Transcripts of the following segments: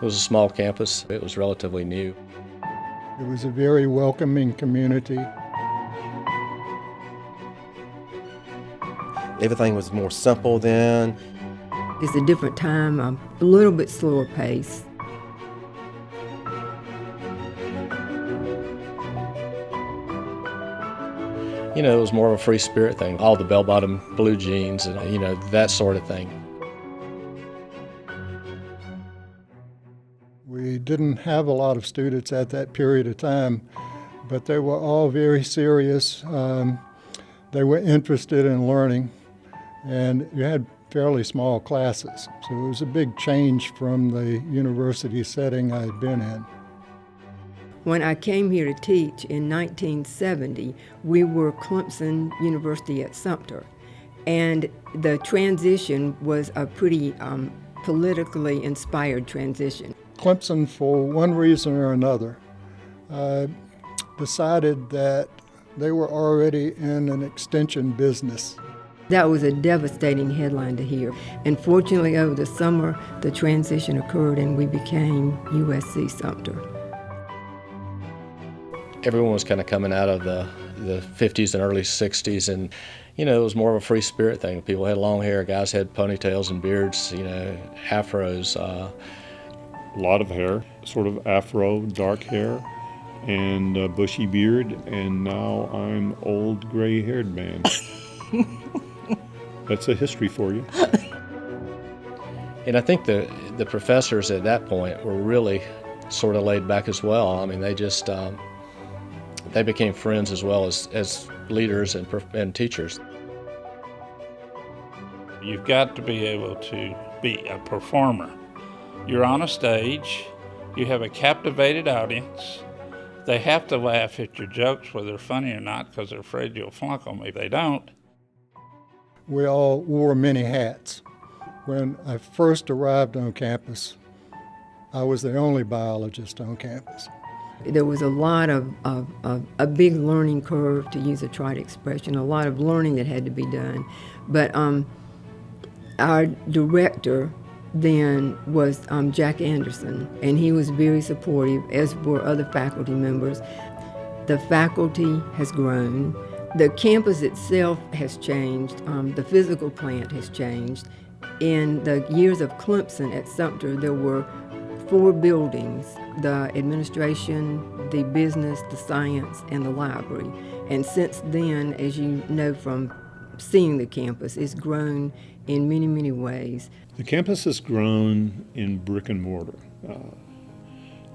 It was a small campus. It was relatively new. It was a very welcoming community. Everything was more simple then. It's a different time, a little bit slower pace. You know, it was more of a free spirit thing. All the bell-bottom blue jeans and, you know, that sort of thing. We didn't have a lot of students at that period of time, but they were all very serious. They were interested in learning, and you had fairly small classes. So it was a big change from the university setting I had been in. When I came here to teach in 1970, we were Clemson University at Sumter, and the transition was a pretty politically inspired transition. Clemson, for one reason or another, decided that they were already in an extension business. That was a devastating headline to hear. And fortunately, over the summer, the transition occurred and we became USC Sumter. Everyone was kind of coming out of the 50s and early 60s, and, you know, it was more of a free spirit thing. People had long hair, guys had ponytails and beards, you know, afros. A lot of hair, sort of afro, dark hair, and a bushy beard, and now I'm old gray-haired man. That's a history for you. And I think the professors at that point were really sort of laid back as well. I mean, they just, they became friends as well as leaders and teachers. You've got to be able to be a performer. You're on a stage, you have a captivated audience. They have to laugh at your jokes, whether they're funny or not, because they're afraid you'll flunk them if they don't. We all wore many hats. When I first arrived on campus, I was the only biologist on campus. There was a lot of a big learning curve, to use a trite expression, a lot of learning that had to be done. But our director then was Jack Anderson, and he was very supportive, as were other faculty members. The faculty has grown. The campus itself has changed. The physical plant has changed. In the years of Clemson at Sumter, there were 4 buildings: the administration, the business, the science, and the library. And since then, as you know from seeing the campus, it's grown in many, many ways. The campus has grown in brick and mortar.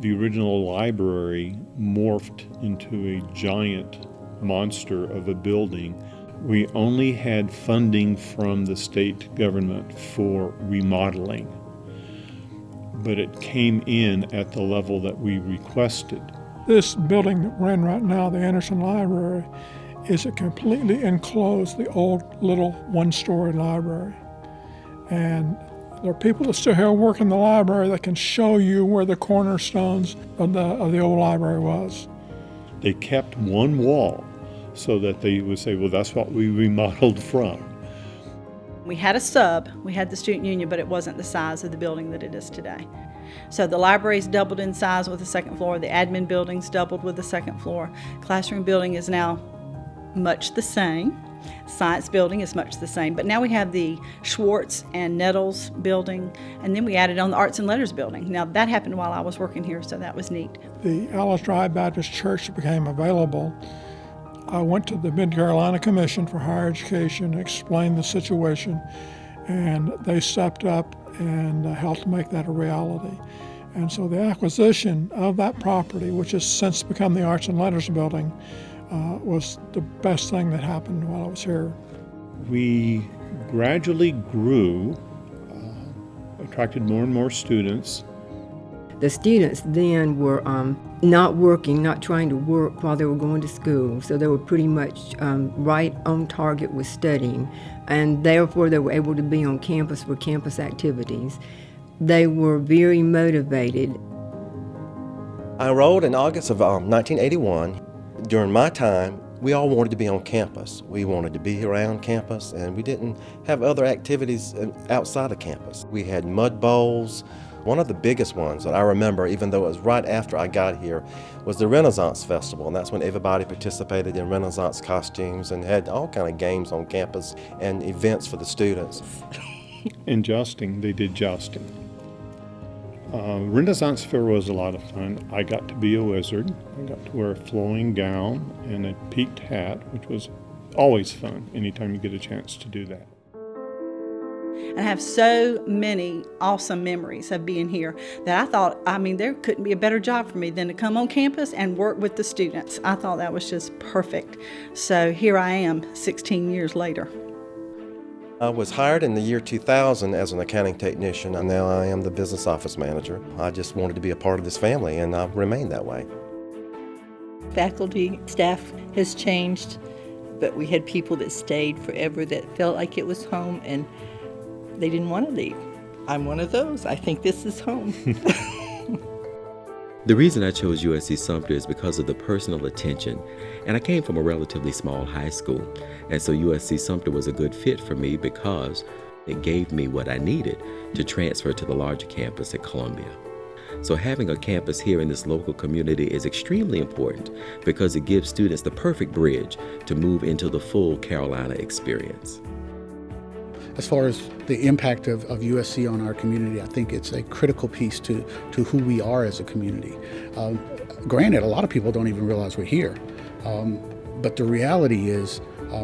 The original library morphed into a giant monster of a building. We only had funding from the state government for remodeling, but it came in at the level that we requested. This building that we're in right now, the Anderson Library, is a completely enclosed, the old little one-story library. And there are people that still here work in the library that can show you where the cornerstones of the old library was. They kept one wall so that they would say, well, that's what we remodeled from. We had a sub, we had the student union, but it wasn't the size of the building that it is today. So the library's doubled in size with the second floor, the admin building's doubled with the second floor. Classroom building is now much the same. Science building is much the same, but now we have the Schwartz and Nettles building, and then we added on the Arts and Letters building. Now that happened while I was working here, so that was neat. The Alice Drive Baptist Church became available. I went to the Mid-Carolina Commission for Higher Education, explained the situation, and they stepped up and helped make that a reality. And so the acquisition of that property, which has since become the Arts and Letters building, was the best thing that happened while I was here. We gradually grew, attracted more and more students. The students then were not working, not trying to work while they were going to school, so they were pretty much right on target with studying, and therefore they were able to be on campus for campus activities. They were very motivated. I enrolled in August of 1981. During my time, we all wanted to be on campus. We wanted to be around campus, and we didn't have other activities outside of campus. We had mud bowls, One of the biggest ones that I remember, even though it was right after I got here, was the Renaissance Festival, and that's when everybody participated in Renaissance costumes and had all kind of games on campus and events for the students. In jousting, they did jousting. Renaissance Fair was a lot of fun. I got to be a wizard. I got to wear a flowing gown and a peaked hat, which was always fun anytime you get a chance to do that. And I have so many awesome memories of being here that I thought, there couldn't be a better job for me than to come on campus and work with the students. I thought that was just perfect. So here I am 16 years later. I was hired in the year 2000 as an accounting technician, and now I am the business office manager. I just wanted to be a part of this family, and I've remained that way. Faculty, staff has changed, but we had people that stayed forever that felt like it was home, and they didn't want to leave. I'm one of those. I think this is home. The reason I chose USC Sumter is because of the personal attention, and I came from a relatively small high school, and so USC Sumter was a good fit for me because it gave me what I needed to transfer to the larger campus at Columbia. So having a campus here in this local community is extremely important because it gives students the perfect bridge to move into the full Carolina experience. As far as the impact of USC on our community, I think it's a critical piece to who we are as a community. Granted, a lot of people don't even realize we're here, but the reality is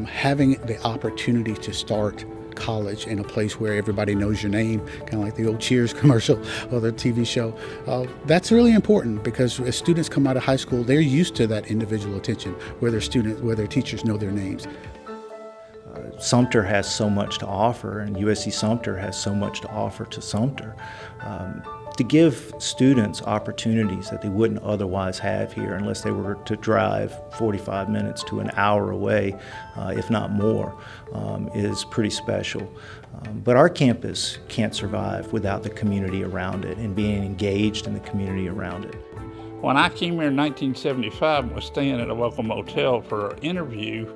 having the opportunity to start college in a place where everybody knows your name, kind of like the old Cheers commercial or the TV show, that's really important because as students come out of high school, they're used to that individual attention where their teachers know their names. Sumter has so much to offer, and USC Sumter has so much to offer to Sumter. To give students opportunities that they wouldn't otherwise have here unless they were to drive 45 minutes to an hour away, if not more, is pretty special. But our campus can't survive without the community around it and being engaged in the community around it. When I came here in 1975 and was staying at a local motel for an interview,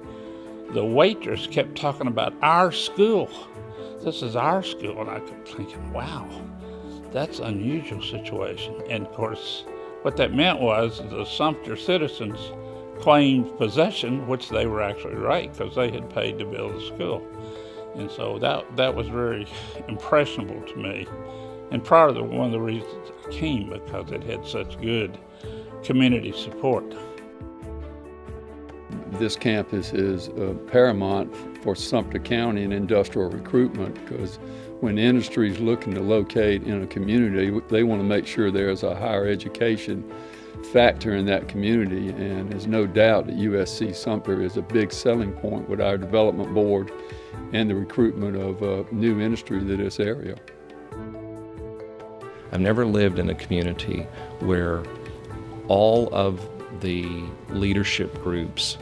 the waitress kept talking about our school. This is our school. And I kept thinking, wow, that's an unusual situation. And of course, what that meant was the Sumter citizens claimed possession, which they were actually right because they had paid to build the school. And so that was very impressionable to me. And part of one of the reasons I came because it had such good community support. This campus is paramount for Sumter County and industrial recruitment because when industry is looking to locate in a community, they want to make sure there's a higher education factor in that community. And there's no doubt that USC Sumter is a big selling point with our development board and the recruitment of new industry to this area. I've never lived in a community where all of the leadership groups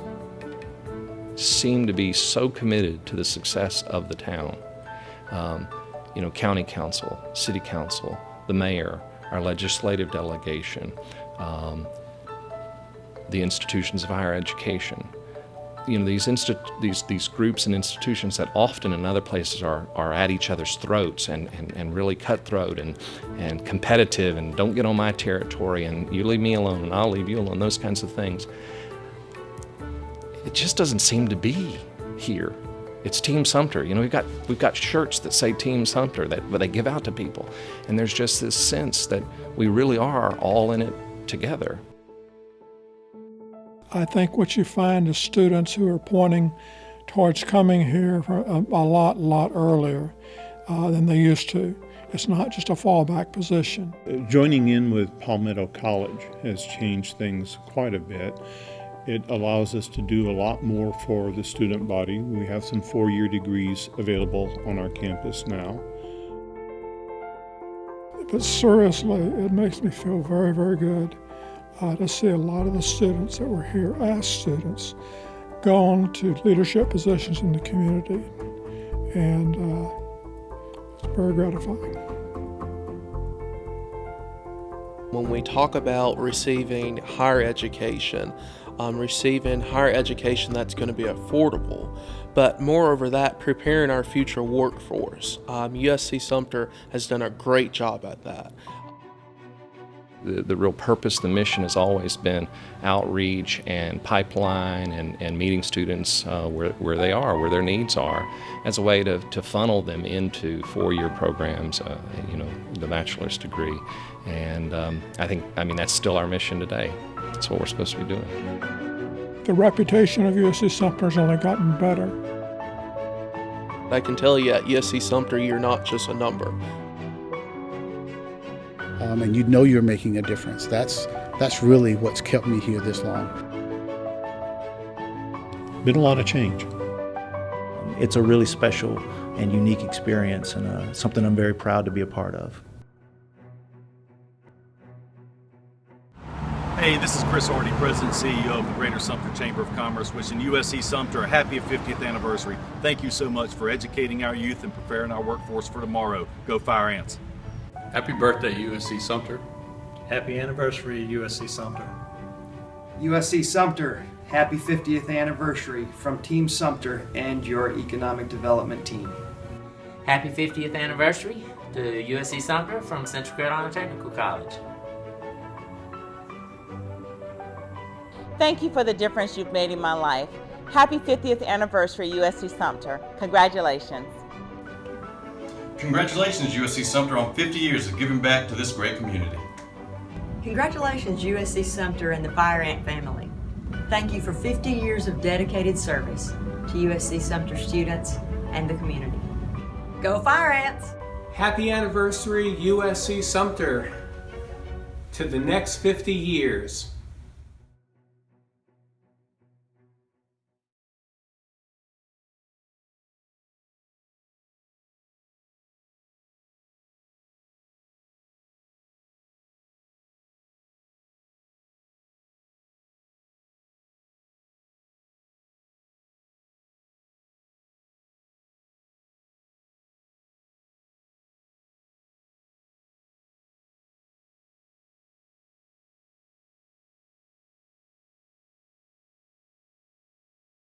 seem to be so committed to the success of the town. County council, city council, the mayor, our legislative delegation, the institutions of higher education. These groups and institutions that often in other places are at each other's throats and really cutthroat and competitive and don't get on my territory and you leave me alone and I'll leave you alone, those kinds of things. It just doesn't seem to be here. It's Team Sumter. We've got shirts that say Team Sumter that they give out to people, and there's just this sense that we really are all in it together. I think what you find is students who are pointing towards coming here a lot earlier than they used to. It's not just a fallback position. Joining in with Palmetto College has changed things quite a bit. It allows us to do a lot more for the student body. We have some 4-year degrees available on our campus now. But seriously, it makes me feel very, very good to see a lot of the students that were here as students go on to leadership positions in the community, and it's very gratifying. When we talk about receiving higher education that's going to be affordable, but moreover that, preparing our future workforce. USC Sumter has done a great job at that. The real purpose, the mission has always been outreach and pipeline and meeting students where they are, where their needs are, as a way to funnel them into four-year programs, the bachelor's degree. And I mean, that's still our mission today. That's what we're supposed to be doing. The reputation of USC Sumter has only gotten better. I can tell you at USC Sumter, you're not just a number. And you know you're making a difference. That's really what's kept me here this long. Been a lot of change. It's a really special and unique experience, and something I'm very proud to be a part of. Hey, this is Chris Hardy, President and CEO of the Greater Sumter Chamber of Commerce, wishing USC Sumter a happy 50th anniversary. Thank you so much for educating our youth and preparing our workforce for tomorrow. Go Fire Ants. Happy birthday, USC Sumter. Happy anniversary, USC Sumter. USC Sumter, happy 50th anniversary from Team Sumter and your economic development team. Happy 50th anniversary to USC Sumter from Central Carolina Technical College. Thank you for the difference you've made in my life. Happy 50th anniversary, USC Sumter. Congratulations. Congratulations, USC Sumter, on 50 years of giving back to this great community. Congratulations, USC Sumter and the Fire Ant family. Thank you for 50 years of dedicated service to USC Sumter students and the community. Go Fire Ants! Happy anniversary, USC Sumter. To the next 50 years.